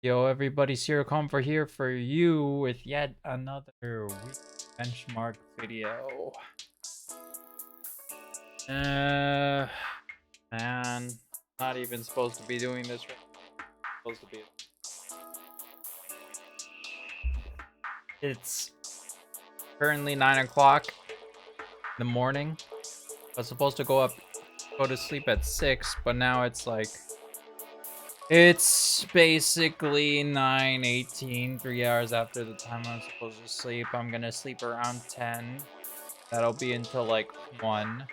Yo, everybody, Zero Comfort here for you with yet another week benchmark video. Man, not even supposed to be doing this right. Supposed to be. It's currently 9 o'clock in the morning. I was supposed to go to sleep at 6, but now it's basically 9:18, 3 hours after the time I'm supposed to sleep. I'm gonna sleep around 10. That'll be until like 1.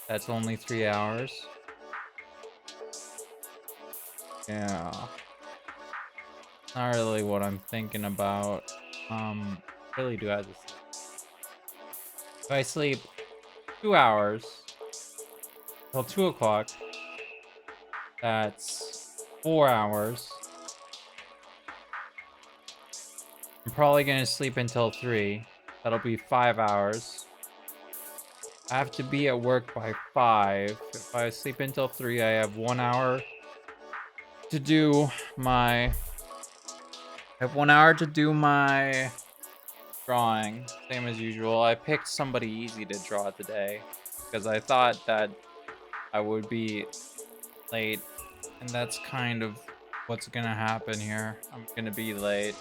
That's only 3 hours. Yeah. Not really what I'm thinking about. Really do have to sleep. If I sleep 2 hours till 2 o'clock, that's 4 hours. I'm probably gonna sleep until 3. That'll be 5 hours. I have to be at work by 5. If I sleep until 3, I have 1 hour to do my... I have 1 hour to do my drawing, same as usual. I picked somebody easy to draw today because I thought that I would be late, and that's kind of what's gonna happen here. I'm gonna be late.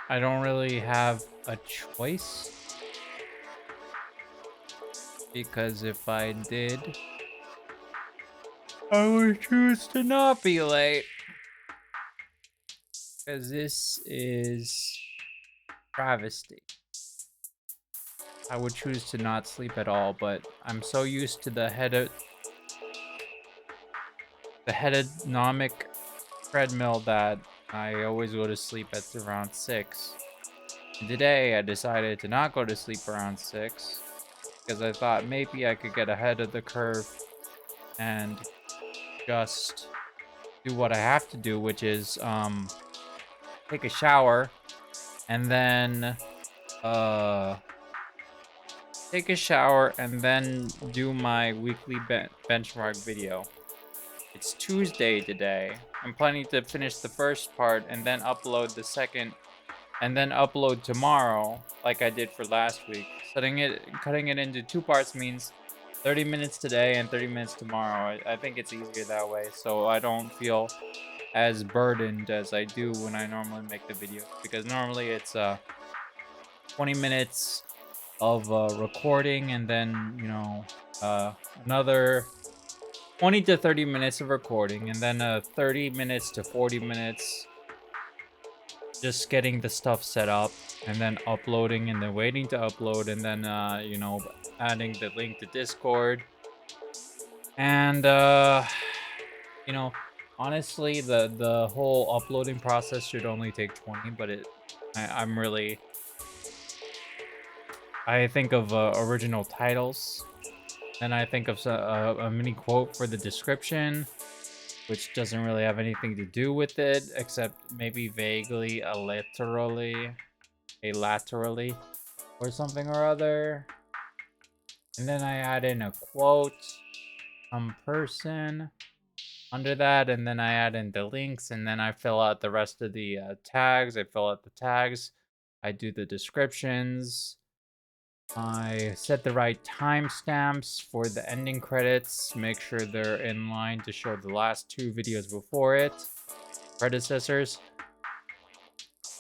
I don't really have a choice because if I did, I would choose to not be late. Because this is travesty. I would choose to not sleep at all, but I'm so used to the hedonic treadmill that I always go to sleep at around 6. And today I decided to not go to sleep around 6 because I thought maybe I could get ahead of the curve and just do what I have to do, which is take a shower and then do my weekly benchmark video. It's Tuesday today. I'm planning to finish the first part and then upload the second, and then upload tomorrow like I did for last week. Cutting it into 2 parts means 30 minutes today and 30 minutes tomorrow. I think it's easier that way, so I don't feel as burdened as I do when I normally make the video, because normally it's 20 minutes of recording and then, you know, another 20 to 30 minutes of recording and then 30 minutes to 40 minutes just getting the stuff set up and then uploading and then waiting to upload and then you know, adding the link to Discord. And you know, honestly, the whole uploading process should only take 20, but I think of original titles. Then I think of a mini quote for the description, which doesn't really have anything to do with it, except maybe vaguely, laterally, or something or other. And then I add in a quote, some person under that, and then I add in the links, and then I fill out the rest of the tags. I fill out the tags. I do the descriptions. I set the right timestamps for the ending credits. Make sure they're in line to show the last 2 videos before it. Predecessors.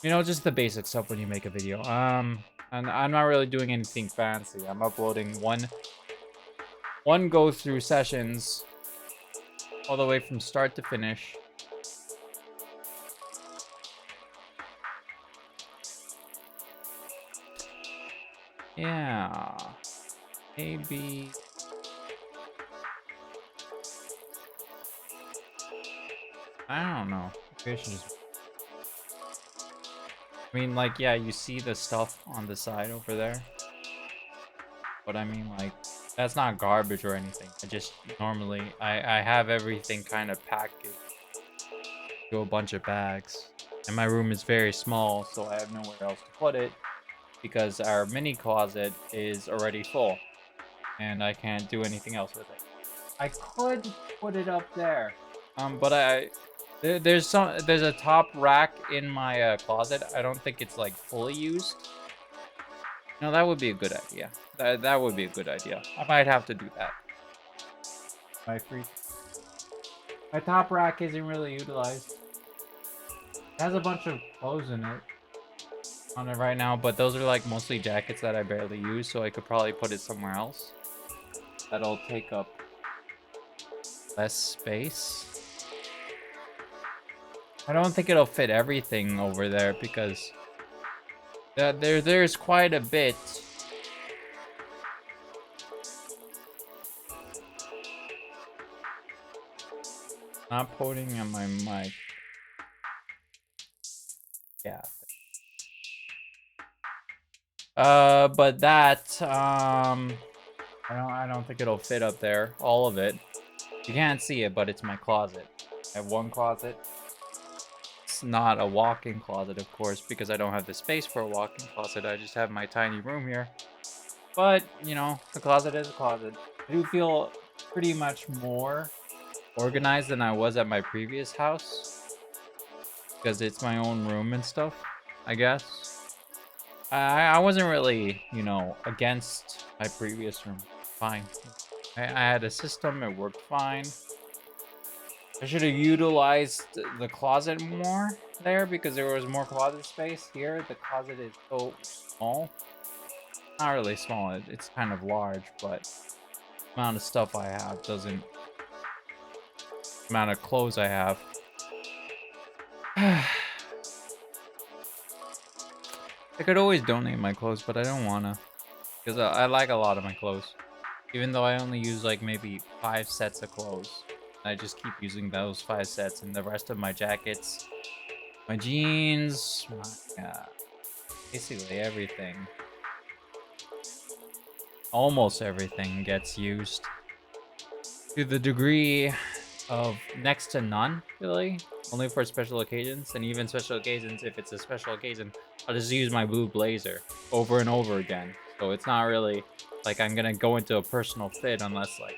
You know, just the basic stuff when you make a video. And I'm not really doing anything fancy. I'm uploading one go-through sessions all the way from start to finish. Yeah. Maybe... I don't know. Maybe I should just... I mean, like, yeah, you see the stuff on the side over there. But I mean, like, that's not garbage or anything. I just normally, I have everything kind of packaged to a bunch of bags. And my room is very small, so I have nowhere else to put it because our mini closet is already full and I can't do anything else with it. I could put it up there, but there's a top rack in my closet. I don't think it's like fully used. No, that would be a good idea. That would be a good idea. I might have to do that. My top rack isn't really utilized. It has a bunch of clothes in it on it right now, but those are like mostly jackets that I barely use, so I could probably put it somewhere else. That'll take up less space. I don't think it'll fit everything over there because there's quite a bit. Not pointing at my mic. Yeah. But that I don't think it'll fit up there. All of it. You can't see it, but it's my closet. I have one closet. It's not a walk-in closet, of course, because I don't have the space for a walk-in closet. I just have my tiny room here. But, you know, the closet is a closet. I do feel pretty much more organized than I was at my previous house. Because it's my own room and stuff, I guess. I wasn't really, you know, against my previous room. Fine. I had a system, it worked fine. I should have utilized the closet more there because there was more closet space. Here, the closet is so small. Not really small, it's kind of large, but the amount of stuff I have doesn't... The amount of clothes I have. I could always donate my clothes, but I don't wanna. Because I like a lot of my clothes. Even though I only use like maybe 5 sets of clothes. I just keep using those 5 sets, and the rest of my jackets, my jeans, basically everything. Almost everything gets used. To the degree of next to none, really. Only for special occasions, and even special occasions, if it's a special occasion, I'll just use my blue blazer over and over again. So it's not really like I'm gonna go into a personal fit unless like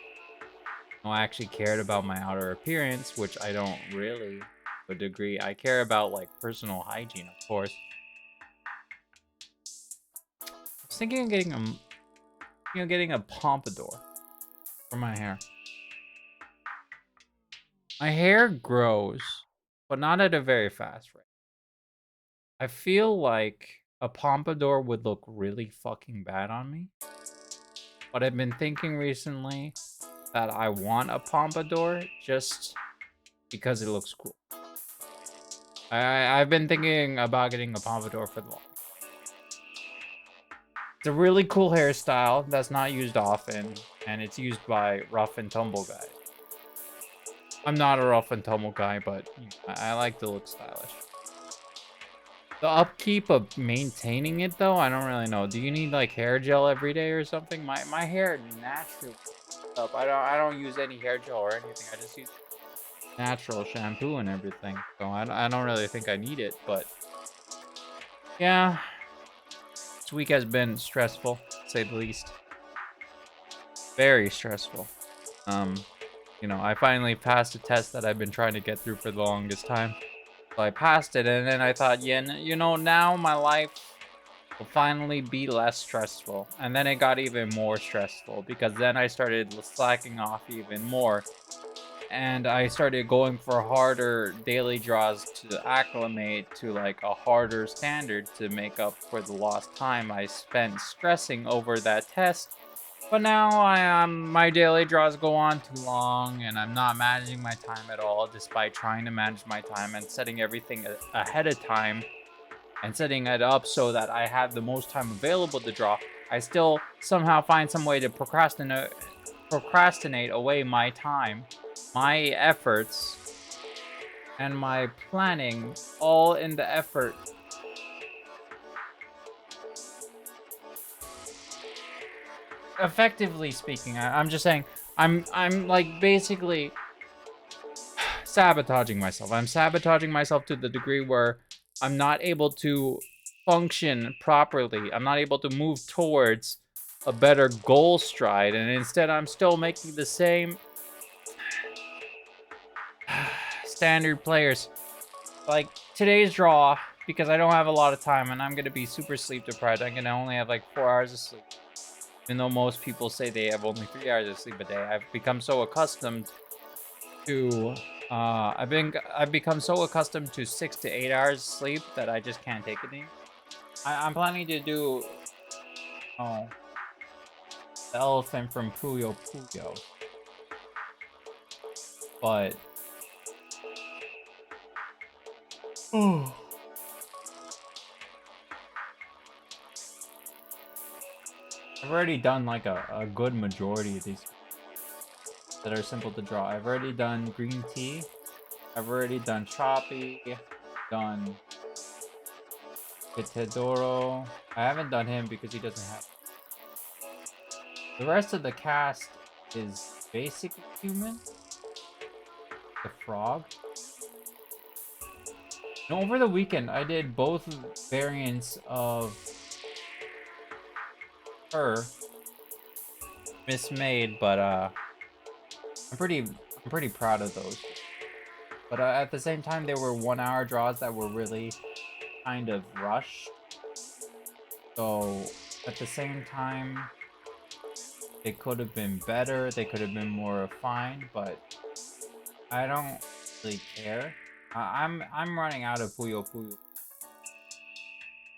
I actually cared about my outer appearance, which I don't really to a degree. I care about like personal hygiene, of course. I was thinking of getting a pompadour for my hair. My hair grows, but not at a very fast rate. I feel like a pompadour would look really fucking bad on me. But I've been thinking recently that I want a pompadour just because it looks cool. I've been thinking about getting a pompadour for the long. It's a really cool hairstyle that's not used often, and it's used by rough and tumble guys. I'm not a rough and tumble guy, but I like to look stylish. The upkeep of maintaining it, though, I don't really know. Do you need like hair gel every day or something? My hair naturally up. I don't use any hair gel or anything. I just use natural shampoo and everything. So I don't really think I need it, but yeah. This week has been stressful, to say the least. Very stressful. You know, I finally passed a test that I've been trying to get through for the longest time. So I passed it, and then I thought, yeah, you know, now my life will finally be less stressful. And then it got even more stressful because then I started slacking off even more. And I started going for harder daily draws to acclimate to like a harder standard to make up for the lost time I spent stressing over that test. But now my daily draws go on too long, and I'm not managing my time at all, despite trying to manage my time and setting everything ahead of time and setting it up so that I have the most time available to draw. I still somehow find some way to procrastinate away my time, my efforts, and my planning, all in the effort effectively speaking. I'm just saying, I'm like basically sabotaging myself. I'm sabotaging myself to the degree where I'm not able to function properly. I'm not able to move towards a better goal stride, and instead I'm still making the same standard players. Like today's draw, because I don't have a lot of time and I'm gonna be super sleep deprived. I'm gonna only have like 4 hours of sleep. Even though most people say they have only 3 hours of sleep a day. I've become so accustomed to I've become so accustomed to 6 to 8 hours sleep that I just can't take it anymore. I'm planning to do oh the elephant from Puyo Puyo. But I've already done like a good majority of these that are simple to draw. I've already done green tea. I've already done Choppy. Done Pitedoro. I haven't done him because he doesn't have. The rest of the cast is basically human. The frog. And over the weekend, I did both variants of her. Mismade, but I'm pretty proud of those. But at the same time, there were 1 hour draws that were really kind of rushed. So at the same time, they could have been better. They could have been more refined, but I don't really care. I'm running out of Puyo Puyo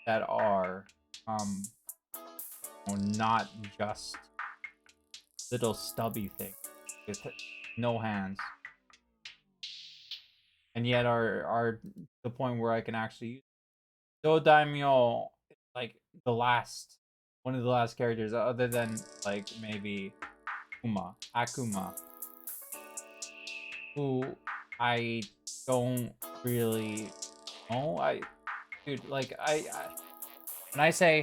that are not just little stubby things with no hands, and yet are the point where I can actually use. So Daimyo, like the last one of the last characters, other than like maybe Akuma, who I don't really know. Dude, like when I say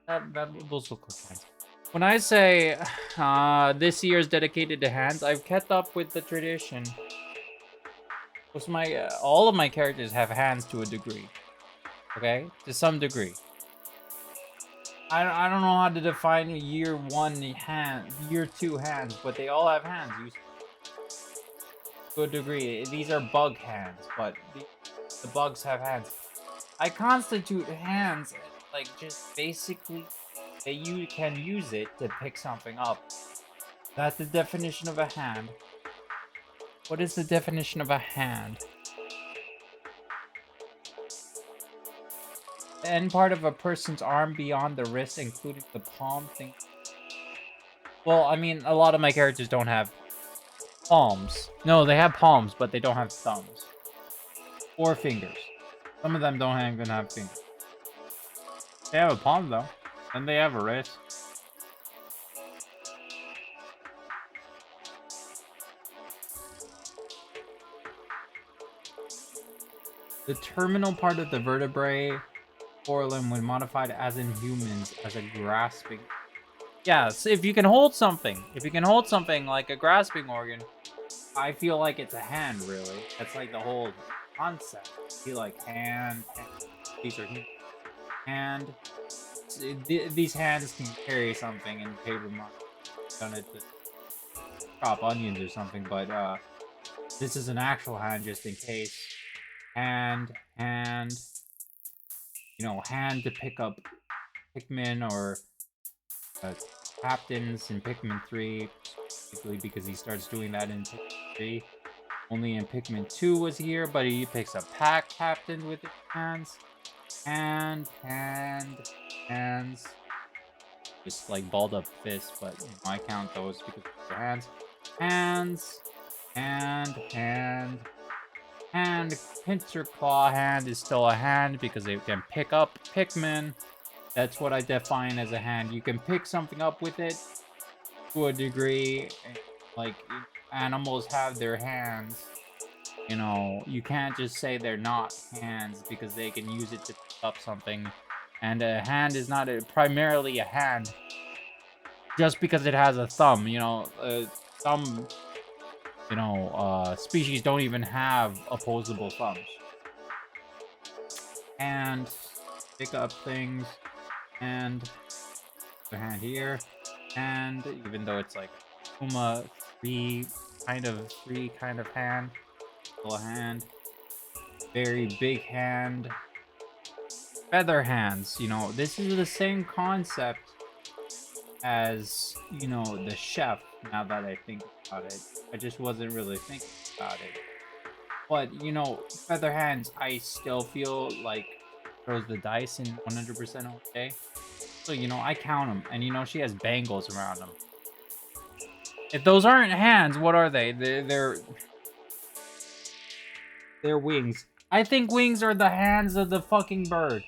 those look like hands. When I say this year is dedicated to hands, I've kept up with the tradition. Most my all of my characters have hands to a degree. Okay, to some degree. I don't know how to define year 1 hand, year 2 hands, but they all have hands. To a degree, these are bug hands, but the bugs have hands. I constitute hands like just basically that you can use it to pick something up. That's the definition of a hand. What is the definition of a hand? The end part of a person's arm beyond the wrist, including the palm thing. Well, I mean, a lot of my characters don't have palms. No, they have palms, but they don't have thumbs. Or fingers. Some of them don't even have fingers. They have a palm, though. And they have a wrist. The terminal part of the vertebrae forelimb when modified as in humans as a grasping. Yeah, so if you can hold something, like a grasping organ, I feel like it's a hand, really. That's like the whole concept. I feel like hand, these are hand. These hands can carry something in paper mache. Done it to chop onions or something, but this is an actual hand just in case. Hand, hand to pick up Pikmin or captains in Pikmin 3, specifically because he starts doing that in Pikmin 3. Only in Pikmin 2 was here, but he picks up pack captain with his hands. Hands. Just like balled up fists, but I count those because of their hands. Hand. Pincer claw hand is still a hand because it can pick up Pikmin. That's what I define as a hand. You can pick something up with it to a degree. Like, animals have their hands. You can't just say they're not hands because they can use it to pick up something. And a hand is not primarily a hand just because it has a thumb. Some species don't even have opposable thumbs. and pick up things, and the hand here, and even though it's like Uma free kind of hand, little hand, very big hand, feather hands. You know, this is the same concept as, you know, the chef. Now that I think about it, I just wasn't really thinking about it. But, you know, feather hands, I still feel like throws the dice in 100% okay. So, you know, I count them. And, you know, she has bangles around them. If those aren't hands, what are they? They're wings. I think wings are the hands of the fucking bird.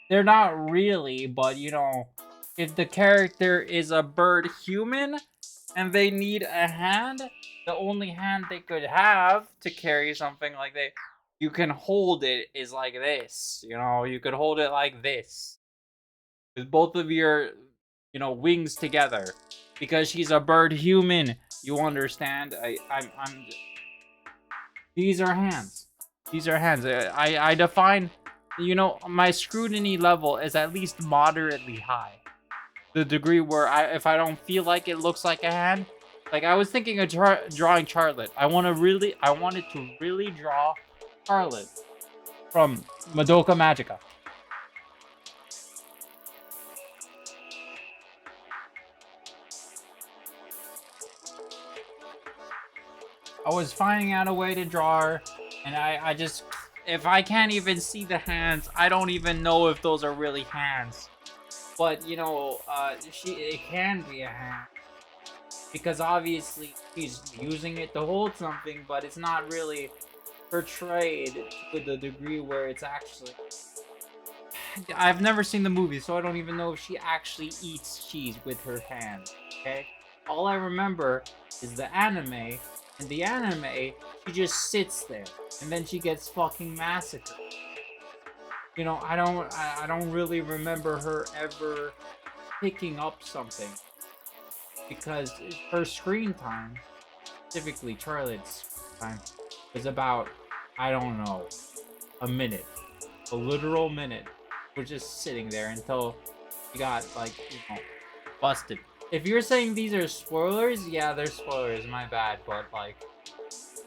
They're not really, but, you know, if the character is a bird human and they need a hand, the only hand they could have to carry something like that, you can hold it, is like this. You know, you could hold it like this. With both of your, you know, wings together. Because she's a bird human. You understand? I'm These are hands. These are hands. I define, you know, my scrutiny level is at least moderately high. The degree where if I don't feel like it looks like a hand, like I was thinking of drawing Charlotte. I wanted to really draw Charlotte from Madoka Magica. I was finding out a way to draw her, and I just, if I can't even see the hands, I don't even know if those are really hands. But, you know, it can be a hand. Because obviously he's using it to hold something, but it's not really portrayed to the degree where it's actually... I've never seen the movie, so I don't even know if she actually eats cheese with her hand, okay? All I remember is the anime. In the anime, she just sits there, and then she gets fucking massacred. You know, I don't really remember her ever picking up something, because her screen time, specifically Charlotte's time, is about, I don't know, a minute, a literal minute. We're just sitting there until she got, like, you know, busted. If you're saying these are spoilers, yeah, they're spoilers, my bad, but, like,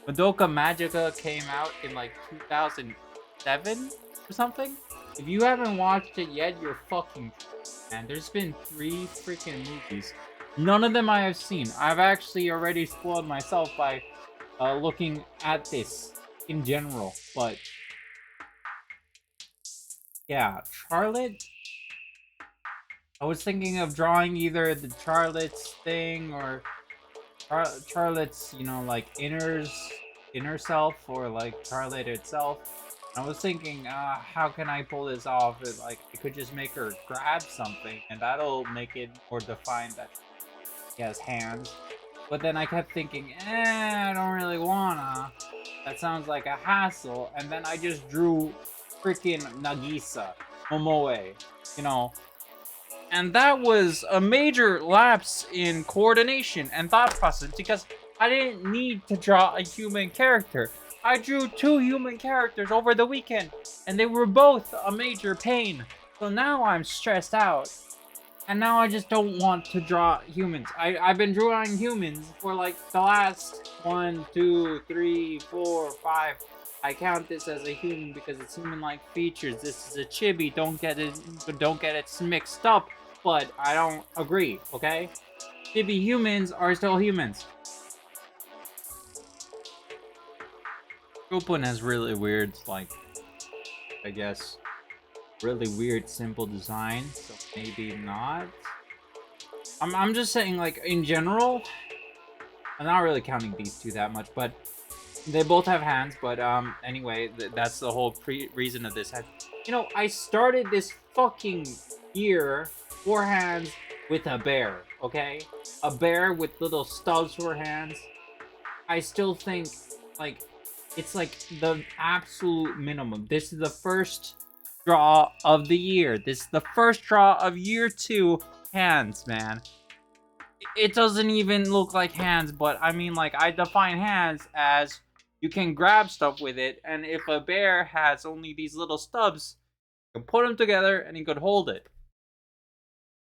Madoka Magica came out in, like, 2007 or something? If you haven't watched it yet, you're fucking... Man, there's been 3 freaking movies. None of them I have seen. I've actually already spoiled myself by looking at this in general, but... Yeah, Charlotte... I was thinking of drawing either the Charlotte's thing or Charlotte's, you know, like inner self, or like Charlotte itself. I was thinking, how can I pull this off? Like, I could just make her grab something, and that'll make it more defined that she has hands. But then I kept thinking, I don't really wanna. That sounds like a hassle. And then I just drew freaking Nagisa, Momoe, you know. And that was a major lapse in coordination and thought process, because I didn't need to draw a human character. I drew 2 human characters over the weekend, and they were both a major pain. So now I'm stressed out. And now I just don't want to draw humans. I've been drawing humans for like the last 1, 2, 3, 4, 5. I count this as a human because it's human-like features. This is a chibi. Don't get it mixed up. But I don't agree, okay? Chibi humans are still humans. Gopun has really weird, like, I guess, really weird simple design, so maybe not. I'm just saying, like, in general, I'm not really counting these 2 that much, but they both have hands. But anyway, that's the whole reason of this. You know, I started this fucking year 4 hands with a bear, okay? A bear with little stubs for hands. I still think, like, it's like the absolute minimum. This is the first draw of the year. This is the first draw of year 2 hands, man. It doesn't even look like hands, but I mean, like, I define hands as you can grab stuff with it, and if a bear has only these little stubs, You could put them together and you could hold it.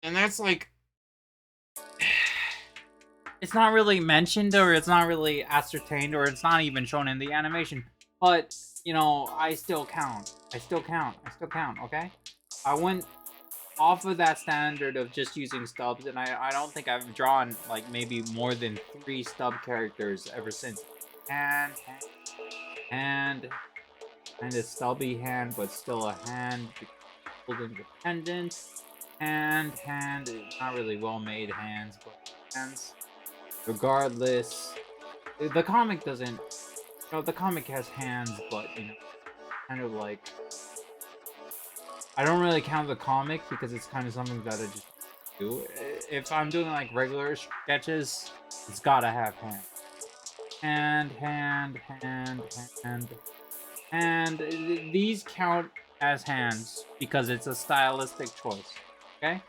And that's like, it's not really mentioned, or it's not really ascertained, or it's not even shown in the animation. But, you know, I still count. I still count, okay? I went off of that standard of just using stubs, and I don't think I've drawn, like, maybe more than 3 stub characters ever since. Hand, and a stubby hand, but still a hand, holding the pendant. Hand, not really well-made hands, but hands. Regardless, the comic doesn't, you know, the comic has hands, but, you know, kind of like, I don't really count the comic because it's kind of something that I just do. If I'm doing like regular sketches, it's gotta have hand. And these count as hands because it's a stylistic choice, okay?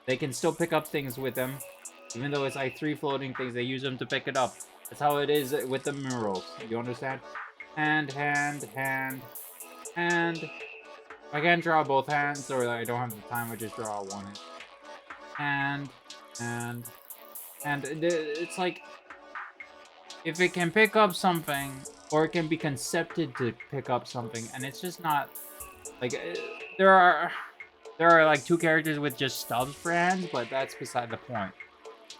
They can still pick up things with them. Even though it's like 3 floating things, they use them to pick it up. That's how it is with the murals. You understand? Hand. I can't draw both hands, or I don't have the time, I just draw one hand. And it's like, if it can pick up something, or it can be concepted to pick up something, and it's just not, like, there are like 2 characters with just stubs for hands, but that's beside the point.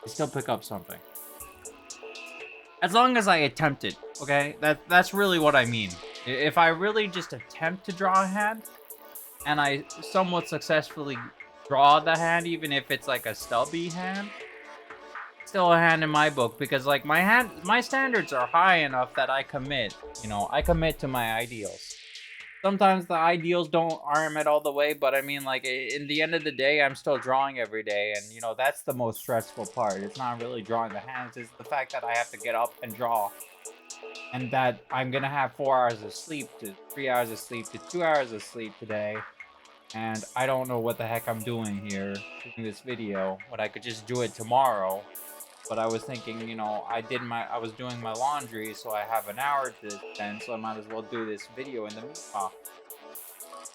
They still pick up something. As long as I attempt it, okay? That's really what I mean. If I really just attempt to draw a hand, and I somewhat successfully draw the hand, even if it's like a stubby hand, still a hand in my book, because like my standards are high enough that I commit. You know, I commit to my ideals. Sometimes the ideals aren't met all the way, but I mean, like, in the end of the day, I'm still drawing every day, and, you know, that's the most stressful part. It's not really drawing the hands, it's the fact that I have to get up and draw, and that I'm gonna have 4 hours of sleep, to 3 hours of sleep, to 2 hours of sleep today, and I don't know what the heck I'm doing here, doing this video, when I could just do it tomorrow. But I was thinking, you know, I was doing my laundry, so I have an hour to spend, so I might as well do this video in the meanwhile.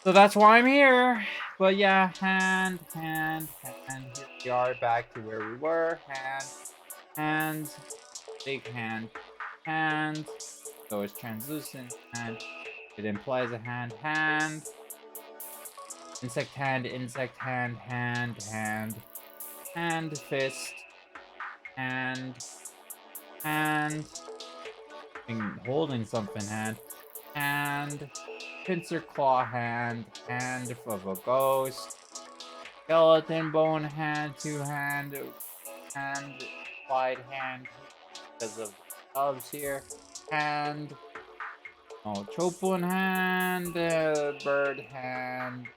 So that's why I'm here. But yeah, hand. Here we are, back to where we were. Hand, big hand. So it's translucent hand. It implies a hand. Insect hand, fist, hand, holding something, hand, pincer claw hand of a ghost, skeleton bone hand, 2 hand, wide hand, because of gloves here, hand, oh, chopun hand, bird hand.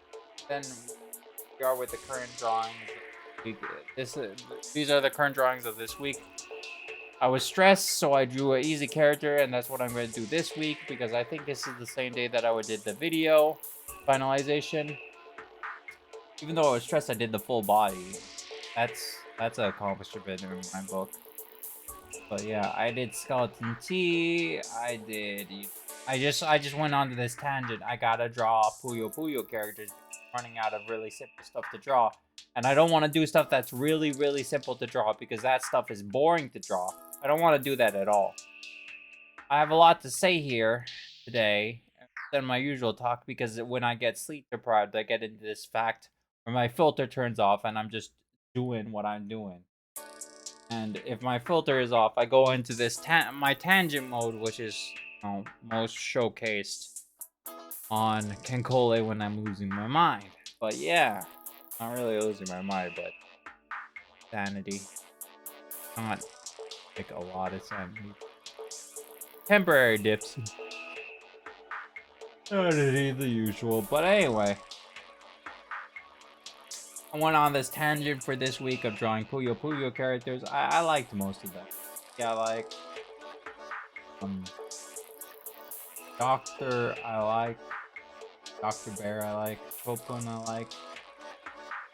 Then we are with the current drawings. These are the current drawings of this week. I was stressed, so I drew an easy character, and that's what I'm going to do this week, because I think this is the same day that I did the video finalization. Even though I was stressed, I did the full body. That's an accomplishment in my book. But yeah, I did Skeleton T. I just went onto this tangent. I gotta draw Puyo characters. Running out of really simple stuff to draw. And I don't want to do stuff that's really, really simple to draw, because that stuff is boring to draw. I don't want to do that at all. I have a lot to say here today than my usual talk, because when I get sleep deprived, I get into this fact where my filter turns off and I'm just doing what I'm doing. And if my filter is off, I go into this my tangent mode, which is, you know, most showcased on Kenkole when I'm losing my mind. But yeah, not really losing my mind, but sanity. Not like a lot of sanity. Temporary dips. Sanity, the usual. But anyway, I went on this tangent for this week of drawing Puyo characters. I liked most of them. Yeah, like Doctor, I like Dr. Bear, I like Chopin, I like.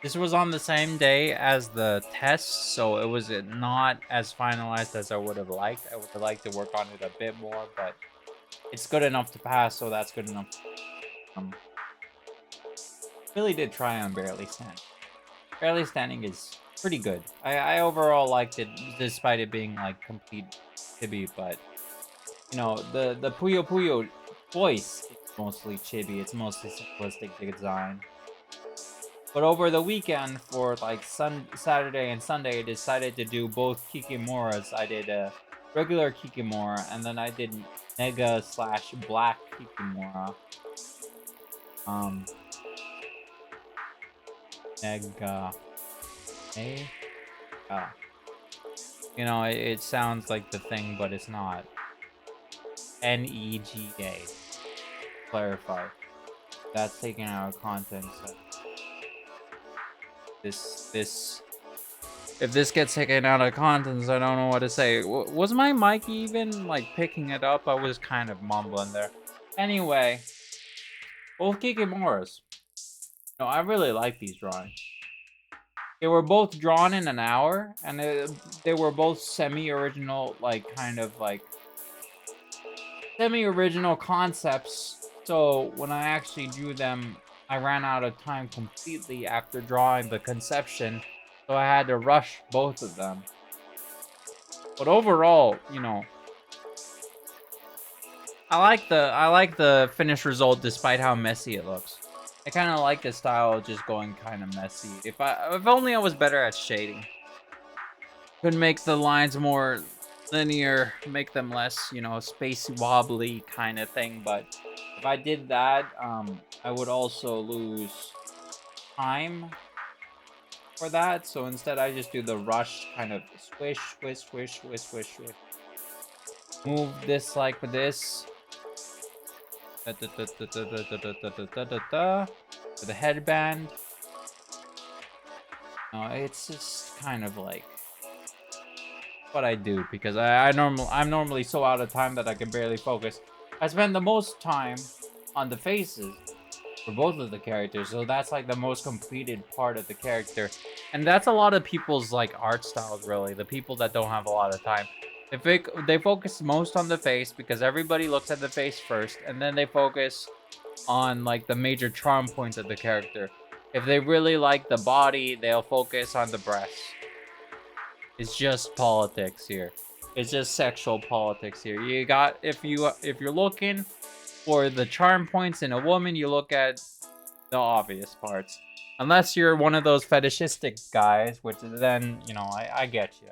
This was on the same day as the test, so it was not as finalized as I would have liked. I would have liked to work on it a bit more, but it's good enough to pass, so that's good enough. Really did try on Barely Standing. Barely Standing is pretty good. I overall liked it, despite it being like complete chibi. But you know, the Puyo Puyo voice is mostly chibi. It's mostly simplistic design. But over the weekend, for like Saturday and Sunday, I decided to do both Kikimoras. I did a regular Kikimora, and then I did Nega slash Black Kikimora. Um, Nega, A, you know, it sounds like the thing, but it's not. Nega. Clarify. That's taken out of context. So this if this gets taken out of context, I don't know what to say. Was my mic even like picking it up? I was kind of mumbling there. Anyway, both Kikimoras. No, I really like these drawings. They were both drawn in an hour, and they were both semi-original, like kind of like semi-original concepts. So when I actually drew them, I ran out of time completely after drawing the conception, so I had to rush both of them. But overall, you know, I like the finished result despite how messy it looks. I kind of like the style of just going kind of messy. If only I was better at shading. Could make the lines more linear, make them less, you know, spacey wobbly kind of thing. But if I did that, I would also lose time for that. So instead, I just do the rush kind of swish, swish, swish, swish, swish, swish. Move this like this. The headband. No, it's just kind of like what I do because I'm normally so out of time that I can barely focus. I spend the most time on the faces for both of the characters, so that's like the most completed part of the character, and that's a lot of people's like art styles. Really, the people that don't have a lot of time, they focus most on the face because everybody looks at the face first, and then they focus on like the major charm points of the character. If they really like the body, they'll focus on the breasts. It's just politics here. It's just sexual politics here. You got if you're looking for the charm points in a woman, you look at the obvious parts. Unless you're one of those fetishistic guys, which then, you know, I get you.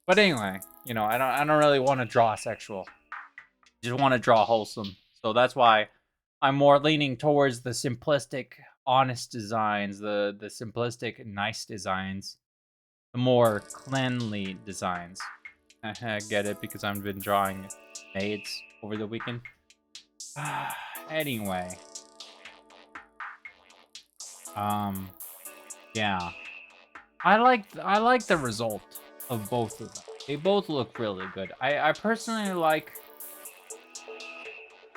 But anyway, you know, I don't really want to draw sexual. I just want to draw wholesome. So that's why I'm more leaning towards the simplistic, honest designs, the simplistic, nice designs, the more cleanly designs. I get it because I've been drawing maids over the weekend. Anyway, yeah, I like the result of both of them. They both look really good. I personally like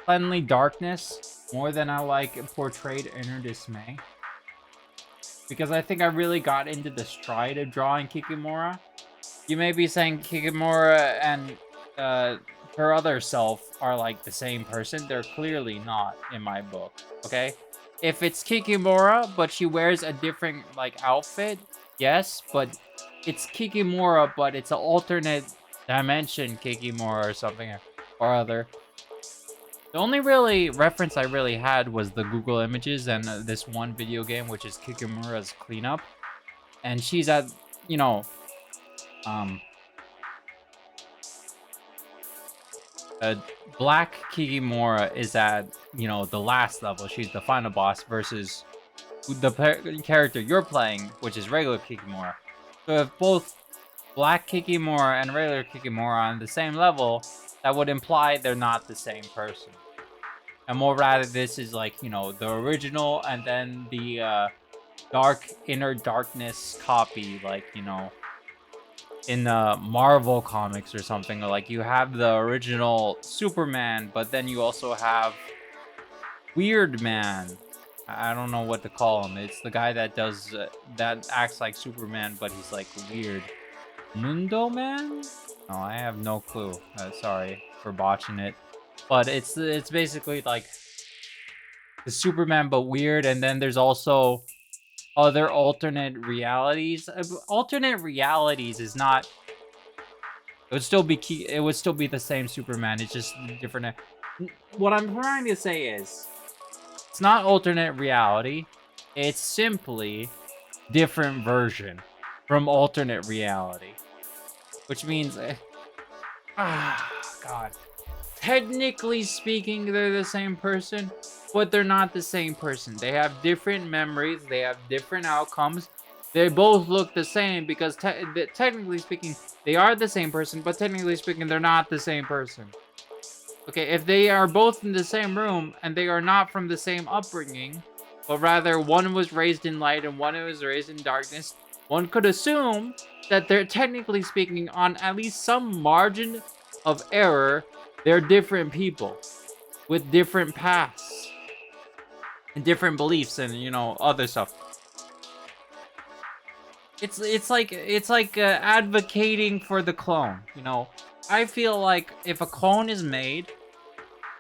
Cleanly Darkness more than I like Portrayed Inner Dismay, because I think I really got into the stride of drawing Kikimora. You may be saying Kikimora and her other self are like the same person. They're clearly not in my book, okay? If it's Kikimora, but she wears a different like outfit, yes, but it's Kikimora, but it's an alternate dimension Kikimora or something or other. The only really reference I really had was the Google Images and this one video game, which is Kikimura's Cleanup. And she's at, you know, Black Kikimora is at, you know, the last level. She's the final boss versus the character you're playing, which is regular Kikimora. So if both Black Kikimora and regular Kikimora are on the same level, that would imply they're not the same person. And more rather, this is like, you know, the original and then the dark inner darkness copy, like, you know, in the Marvel comics or something. Like, you have the original Superman, but then you also have Weird Man. I don't know what to call him. It's the guy that does that acts like Superman, but he's like weird. Mundo Man? Oh, I have no clue. Sorry for botching it. But it's basically like the Superman but weird, and then there's also other alternate realities. Alternate realities is not. It would still be key. It would still be the same Superman. It's just different. What I'm trying to say is, it's not alternate reality. It's simply different version from alternate reality, which means, God. Technically speaking, they're the same person, but they're not the same person. They have different memories. They have different outcomes. They both look the same because technically speaking, they are the same person, but technically speaking, they're not the same person. Okay, if they are both in the same room and they are not from the same upbringing, but rather one was raised in light and one was raised in darkness, one could assume that they're technically speaking, on at least some margin of error, they're different people with different paths and different beliefs and, you know, other stuff. It's like advocating for the clone, you know. I feel like if a clone is made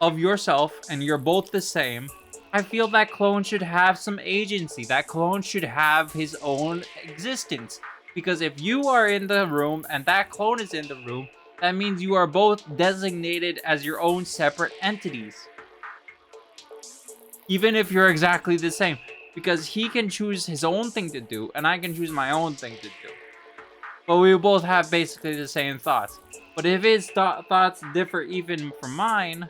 of yourself and you're both the same, I feel that clone should have some agency. That clone should have his own existence. Because if you are in the room and that clone is in the room, that means you are both designated as your own separate entities. Even if you're exactly the same. Because he can choose his own thing to do, and I can choose my own thing to do. But we both have basically the same thoughts. But if his thoughts differ even from mine,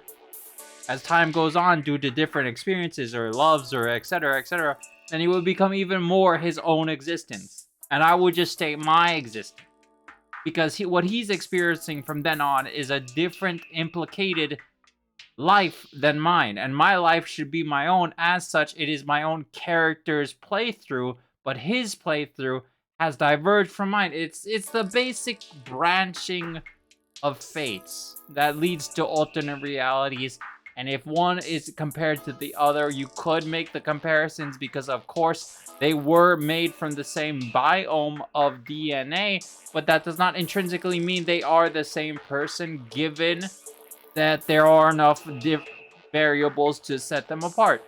as time goes on due to different experiences or loves or etc., then he would become even more his own existence. And I would just state my existence. Because what he's experiencing from then on is a different implicated life than mine, and my life should be my own. As such, it is my own character's playthrough, but his playthrough has diverged from mine. It's the basic branching of fates that leads to alternate realities, and if one is compared to the other, you could make the comparisons because of course they were made from the same biome of DNA, but that does not intrinsically mean they are the same person, given that there are enough variables to set them apart.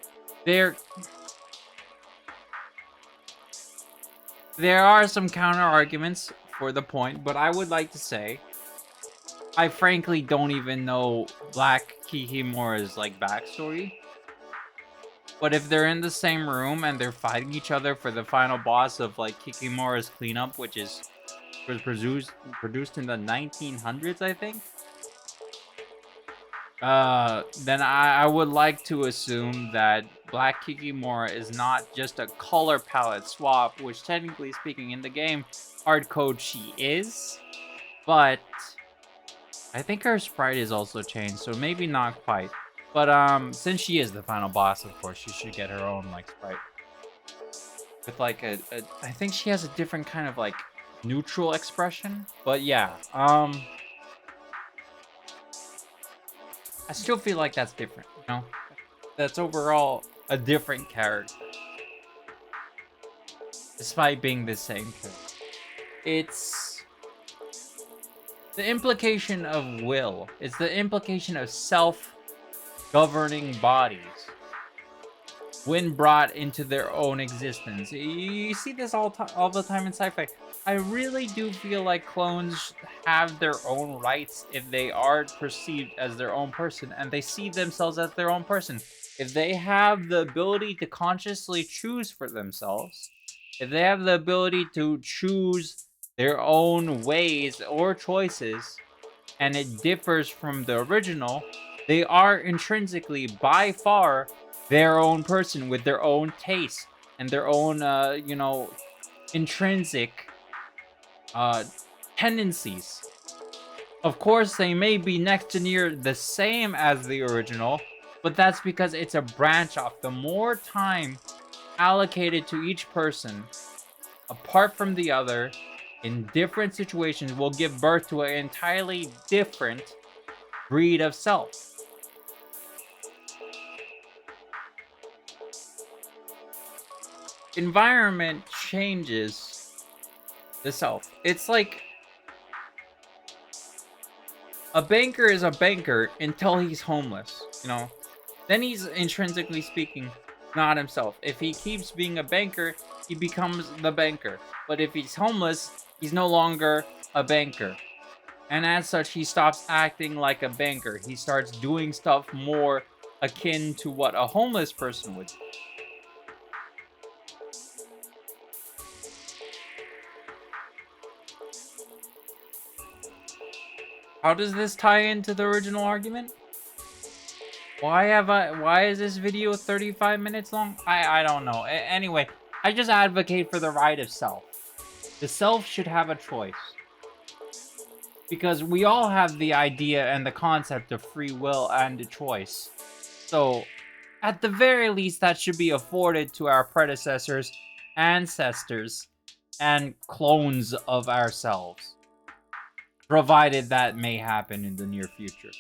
There are some counter arguments for the point, but I would like to say I frankly don't even know Black Kikimura's like backstory. But if they're in the same room and they're fighting each other for the final boss of like Kikimura's cleanup, which was produced in the 1900s, I think. Then I would like to assume that Black Kikimora is not just a color palette swap, which technically speaking in the game, hard code she is, but I think her sprite is also changed, so maybe not quite. But since she is the final boss, of course, she should get her own like sprite. With like I think she has a different kind of like neutral expression. But yeah, I still feel like that's different, you know? That's overall a different character. Despite being the same character. It's the implication of will. It's the implication of self-governing bodies when brought into their own existence. You see this all the time in sci-fi. I really do feel like clones have their own rights if they are perceived as their own person and they see themselves as their own person. If they have the ability to consciously choose for themselves, if they have the ability to choose their own ways or choices, and it differs from the original, they are intrinsically, by far, their own person with their own taste and their own, you know, intrinsic tendencies. Of course, they may be next to near the same as the original, but that's because it's a branch off. The more time allocated to each person, apart from the other, in different situations, will give birth to an entirely different breed of self. Environment changes the self. It's like a banker is a banker until he's homeless, you know? then he's intrinsically speaking not himself. If he keeps being a banker, he becomes the banker. But if he's homeless, he's no longer a banker. And as such, he stops acting like a banker. He starts doing stuff more akin to what a homeless person would do. How does this tie into the original argument? Why is this video 35 minutes long? I don't know. Anyway, I just advocate for the right of self. The self should have a choice. Because we all have the idea and the concept of free will and a choice. So, at the very least, that should be afforded to our predecessors, ancestors, and clones of ourselves. Provided that may happen in the near future.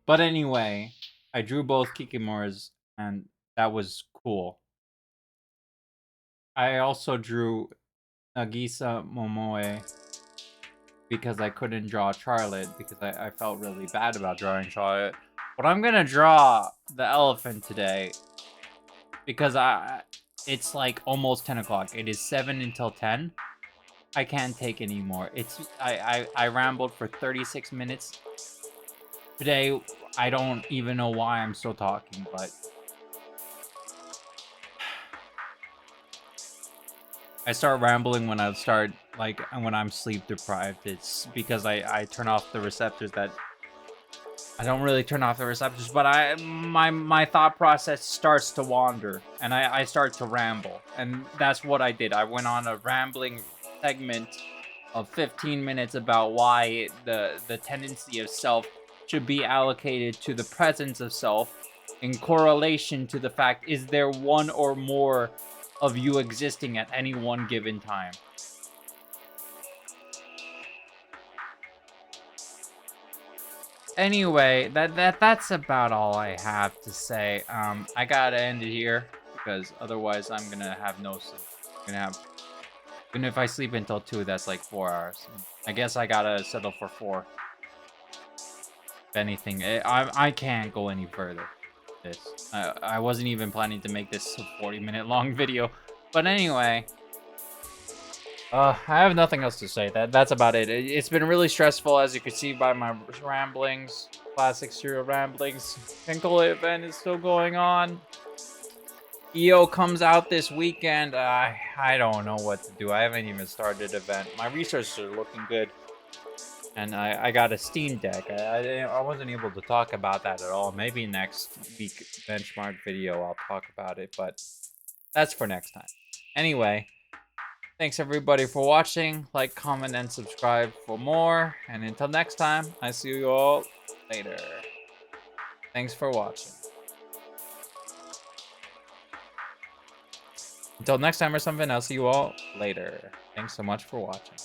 But anyway, I drew both Kikimuras, and that was cool. I also drew Nagisa Momoe because I couldn't draw Charlotte because I felt really bad about drawing Charlotte. But I'm gonna draw the elephant today because it's like almost 10 o'clock. It is 7 until 10. I can't take anymore. I rambled for 36 minutes. Today, I don't even know why I'm still talking, but I start rambling when I start, like, when I'm sleep deprived. It's because I turn off the receptors that... I don't really turn off the receptors, but my thought process starts to wander, and I start to ramble. And that's what I did. I went on a rambling segment of 15 minutes about why the tendency of self should be allocated to the presence of self in correlation to the fact, is there one or more of you existing at any one given time? Anyway, that's about all I have to say. I gotta end it here because otherwise I'm gonna have no sleep. I'm gonna have... Even if I sleep until 2, that's like 4 hours. I guess I gotta settle for 4. If anything, I can't go any further. I wasn't even planning to make this a 40-minute long video. But anyway, I have nothing else to say. That's about it. It's been really stressful, as you can see by my ramblings. Classic serial ramblings. Tinkle event is still going on. EO comes out this weekend. I don't know what to do. I haven't even started event. My research are looking good. And I got a Steam Deck. I wasn't able to talk about that at all. Maybe next week benchmark video I'll talk about it, but that's for next time. Anyway, thanks everybody for watching. Like, comment, and subscribe for more. And until next time, I see you all later. Thanks for watching. Until next time or something, I'll see you all later. Thanks so much for watching.